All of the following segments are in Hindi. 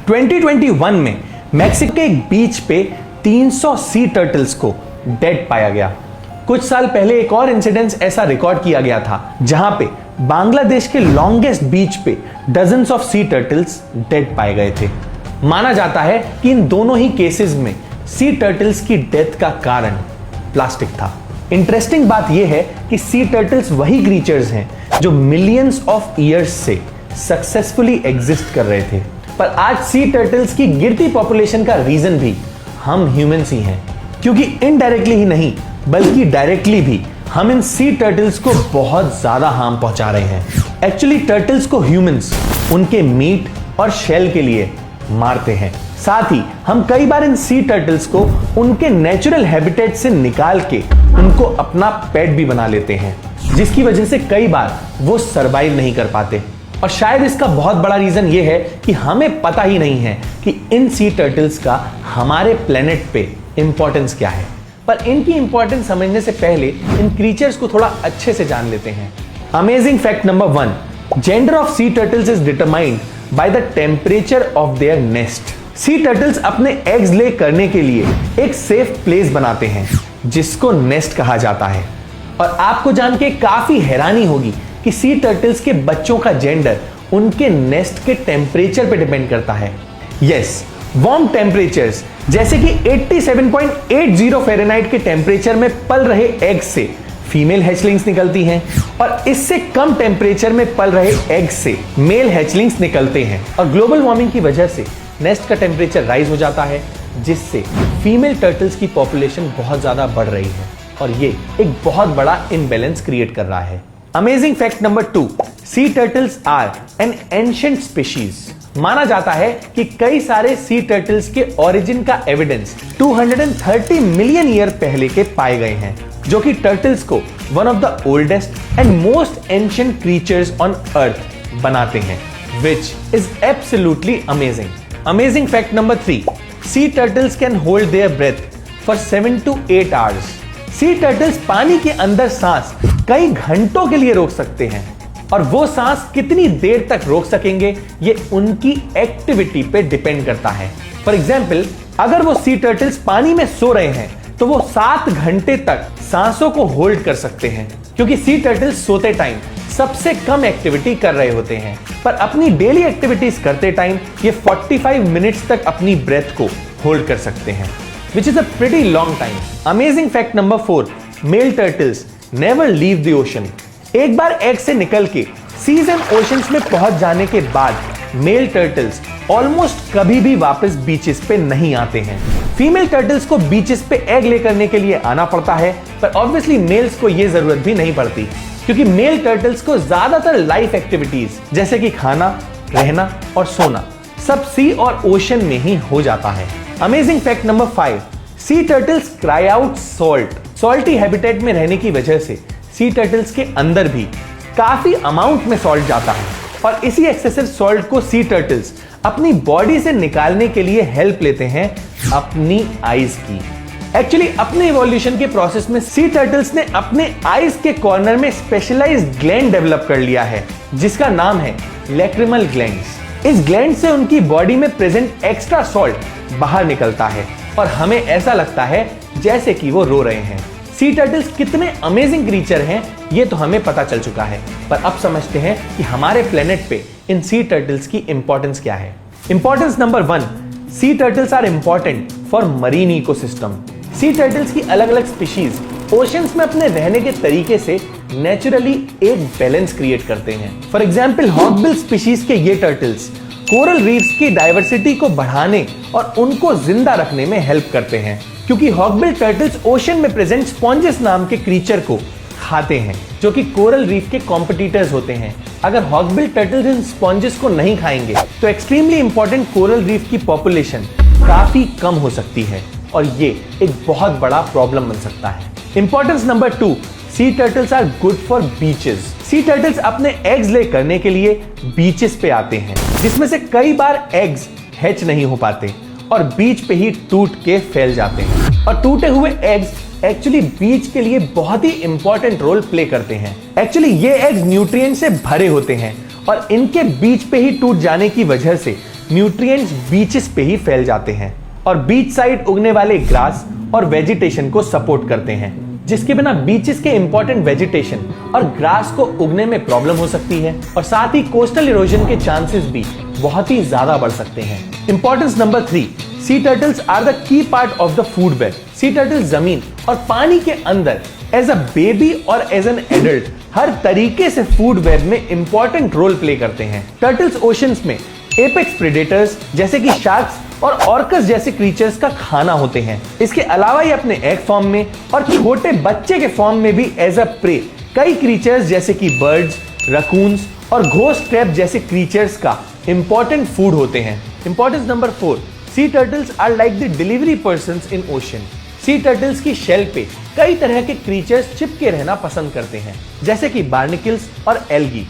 2021 में मैक्सिको के एक बीच पे 300 सी टर्टल्स को डेड पाया गया। कुछ साल पहले एक और इंसिडेंस ऐसा रिकॉर्ड किया गया था जहां पे बांग्लादेश के लॉन्गेस्ट बीच पे dozens of C turtles dead पाए गए थे। माना जाता है कि इन दोनों ही केसेस में सी टर्टल्स की डेथ का कारण प्लास्टिक था। इंटरेस्टिंग बात यह है कि सी टर्टल्स वही क्रीचर्स हैं जो मिलियंस ऑफ ईयर्स से सक्सेसफुली एग्जिस्ट कर रहे थे, पर आज सी टर्टल्स की गिरती पॉपुलेशन का रीजन भी हम ह्यूमंस ही हैं, क्योंकि इनडायरेक्टली ही नहीं बल्कि डायरेक्टली भी हम इन सी टर्टल्स को बहुत ज्यादा हार्म पहुंचा रहे हैं। एक्चुअली टर्टल्स को ह्यूमंस उनके मीट और शेल के लिए मारते हैं। साथ ही हम कई बार इन सी टर्टल्स को उनके नेचुरल हैबिटेट से निकाल के उनको अपना पेट भी बना लेते हैं, जिसकी वजह से कई बार वो सरवाइव नहीं कर पाते। और शायद इसका बहुत बड़ा रीजन ये है कि हमें पता ही नहीं है कि इन सी टर्टल्स का हमारे प्लेनेट पे इंपॉर्टेंस क्या है। पर इनकी इंपॉर्टेंस समझने से पहले इन क्रीचर्स को थोड़ा अच्छे से जान लेते हैं। Amazing fact number 1, gender of C turtles is determined by the temperature of their nest. C turtles अपने एग्स ले करने के लिए एक सेफ प्लेस बनाते हैं जिसको नेस्ट कहा जाता है। और आपको जान के काफी हैरानी होगी कि सी टर्टल्स के बच्चों का जेंडर उनके नेस्ट के टेम्परेचर पे डिपेंड करता है। यस, वार्म टेम्परेचर्स जैसे कि 87.80 फ़ारेनहाइट के टेम्परेचर में पल रहे एग से फीमेल हैचलिंग्स निकलती हैं और इससे कम टेम्परेचर में पल रहे एग से मेल हैचलिंग्स निकलते हैं। और ग्लोबल वार्मिंग की वजह से नेस्ट का टेम्परेचर राइज हो जाता है, जिससे फीमेल टर्टल्स की पॉपुलेशन बहुत ज्यादा बढ़ रही है और ये एक बहुत बड़ा इम्बैलेंस क्रिएट कर रहा है। Amazing fact number 2, sea turtles are an ancient species. माना जाता है कि कई सारे सी टर्टल्स के ओरिजिन का एविडेंस 230 मिलियन ईयर पहले के पाए गए हैं, जो कि टर्टल्स को one of the oldest and most ancient creatures on earth बनाते हैं, which is absolutely amazing. Amazing fact number 3, sea turtles can hold their breath for 7 to 8 hours। C turtles पानी के अंदर सांस कई घंटों के लिए रोक सकते हैं, और वो सांस कितनी देर तक रोक सकेंगे ये उनकी एक्टिविटी पे डिपेंड करता है। फॉर एग्जाम्पल, अगर वो सी टर्टल्स पानी में सो रहे हैं तो वो 7 घंटे तक सांसों को होल्ड कर सकते हैं, क्योंकि सी टर्टल्स सोते टाइम सबसे कम एक्टिविटी कर रहे होते हैं, पर अपनी डेली एक्टिविटीज करते टाइम ये 45 मिनट्स तक अपनी ब्रेथ को होल्ड कर सकते हैं, which is a pretty long time. Amazing fact number 4, male turtles never leave the ocean. एक बार एग से निकल के सीज एंड ओशंस में पहुंच जाने के बाद मेल टर्टल्स ऑलमोस्ट कभी भी वापस बीचेस पे नहीं आते हैं। फीमेल टर्टल्स को बीचेस पे एग ले करने के लिए आना पड़ता है, पर ऑब्वियसली मेल्स को ये जरूरत भी नहीं पड़ती, क्योंकि मेल टर्टल्स को ज्यादातर लाइफ एक्टिविटीज जैसे कि खाना, रहना और सोना सब सी और ओशन में ही हो जाता है। अमेजिंग फैक्ट नंबर 5, सी turtles cry out salt. Salty habitat में रहने की वजह से सी टर्टल्स के अंदर भी काफी अमाउंट में सॉल्ट जाता है, और इसी एक्सेसिव सॉल्ट को सी टर्टल्स अपनी बॉडी से निकालने के लिए हेल्प लेते हैं अपनी आईज की। एक्चुअली अपने इवोल्यूशन के प्रोसेस में सी टर्टल्स ने अपने आईज के कॉर्नर में स्पेशलाइज्ड ग्लैंड डेवलप कर लिया है, जिसका नाम है लैक्रिमल ग्लैंड्स। इस ग्लैंड से उनकी बॉडी में प्रेजेंट एक्स्ट्रा सॉल्ट बाहर निकलता है और हमें ऐसा लगता है जैसे कि वो रो रहे हैं। सी टर्टल्स कितने अमेजिंग क्रीचर हैं ये तो हमें पता चल चुका है, पर अब समझते हैं कि हमारे प्लेनेट पे इन सी टर्टल्स की इंपॉर्टेंस क्या है। Importance number 1, sea turtles are important for marine ecosystem. Sea turtles की अलग अलग स्पीशीज ओशंस में अपने रहने के तरीके से नेचुरली एक बैलेंस क्रिएट करते हैं। फॉर एग्जाम्पल, हॉकबिल स्पीशीज के ये टर्टल्स कोरल रीफ्स की डाइवर्सिटी को बढ़ाने और उनको जिंदा रखने में हेल्प करते हैं, क्योंकि हॉकबिल टर्टल्स ओशन में प्रेजेंट स्पॉन्जेस नाम के क्रीचर को खाते हैं, जो कि कोरल रीफ के कॉम्पिटिटर्स होते हैं। अगर हॉकबिल टर्टल्स इन स्पॉन्जेस को नहीं खाएंगे तो एक्सट्रीमली इंपॉर्टेंट कोरल रीफ की पॉपुलेशन काफी कम हो सकती है, और ये एक बहुत बड़ा प्रॉब्लम बन सकता है। Importance number 2, sea turtles are good for beaches. Sea turtles अपने एग्स ले करने के लिए बीचेस पे आते हैं, जिसमें से कई बार एग्स हैच नहीं हो पाते और बीच पे ही टूट के फैल जाते हैं, और टूटे हुए एग्स एक्चुअली बीच के लिए बहुत ही इंपॉर्टेंट रोल प्ले करते हैं। एक्चुअली ये एग्स न्यूट्रिएंट से भरे होते हैं और इनके बीच पे ही टूट जाने की वजह से न्यूट्रिएंट्स बीचेस पे ही फैल जाते हैं और बीच साइड उगने वाले ग्रास और वेजिटेशन को सपोर्ट करते हैं, जिसके बिना बीचेस के इंपॉर्टेंट वेजिटेशन और ग्रास को उगने में प्रॉब्लम हो सकती है और साथ ही कोस्टल इरोजन के चांसेस भी बहुत ही ज्यादा बढ़ सकते हैं। Importance number 3, sea turtles are the key part of the food web. Sea turtles जमीन और पानी के अंदर एज अ बेबी और एज एन एडल्ट हर तरीके से फूड वेब में इंपॉर्टेंट रोल प्ले करते हैं। टर्टल्स ओशंस में एपेक्स प्रेडेटर्स जैसे कि शार्क्स और ऑर्कस जैसे क्रीचर्स का खाना होते हैं। इसके अलावा ये अपने एग फॉर्म में और छोटे बच्चे के फॉर्म में भी एज अ प्रे कई क्रीचर्स जैसे कि बर्ड्स, रकून्स और घोस्ट क्रैब जैसे क्रीचर्स का इंपॉर्टेंट फूड होते हैं। Importance number 4, sea turtles are like the delivery persons in ocean. सी टर्टल्स की शेल पे कई तरह के क्रीचर्स चिपके रहना पसंद करते हैं, जैसे कि बार्निकल्स और एल्गी।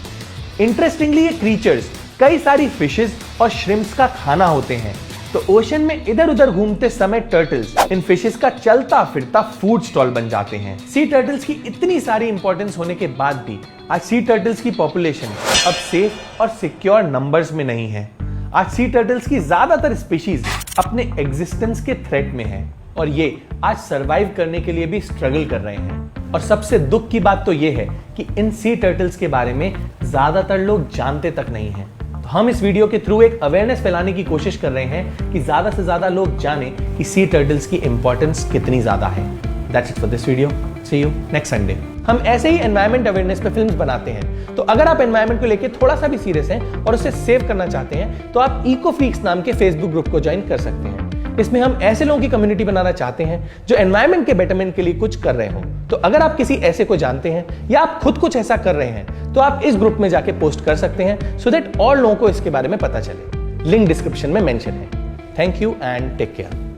इंटरेस्टिंगली ये क्रीचर्स कई सारी फिशेस और श्रिम्प्स का खाना होते हैं, तो ओशन में इधर उधर घूमते समय टर्टल्स इन फिशेस का चलता फिरता फूड स्टॉल बन जाते हैं। सी टर्टल्स की इतनी सारी इंपॉर्टेंस होने के बाद भी आज सी टर्टल्स की पॉपुलेशन अब सेफ और सिक्योर नंबर्स में नहीं है। आज सी टर्टल्स की ज्यादातर स्पीशीज अपने एग्जिस्टेंस के थ्रेट में है और ये आज सरवाइव करने के लिए भी स्ट्रगल कर रहे हैं। और सबसे दुख की बात तो ये है कि इन सी टर्टल्स के बारे में ज्यादातर लोग जानते तक नहीं हैं। तो हम इस वीडियो के थ्रू एक अवेयरनेस फैलाने की कोशिश कर रहे हैं कि ज्यादा से ज्यादा लोग जाने कि सी टर्टल्स की इंपॉर्टेंस कितनी ज्यादा है। That's it for this video. See you next Sunday. हम ऐसे ही एनवायरमेंट अवेयरनेस पे फिल्म्स बनाते हैं, तो अगर आप एनवायरमेंट को लेकर थोड़ा सा भी सीरियस हैं और उसे सेव करना चाहते हैं तो आप इको फ्रीक्स नाम के फेसबुक ग्रुप को ज्वाइन कर सकते हैं। इसमें हम ऐसे लोगों की कम्युनिटी बनाना चाहते हैं जो एनवायरमेंट के बेटरमेंट के लिए कुछ कर रहे हो। तो अगर आप किसी ऐसे को जानते हैं या आप खुद कुछ ऐसा कर रहे हैं तो आप इस ग्रुप में जाके पोस्ट कर सकते हैं सो दैट और लोगों को इसके बारे में पता चले। लिंक डिस्क्रिप्शन में मेंशन है। Thank you and take care.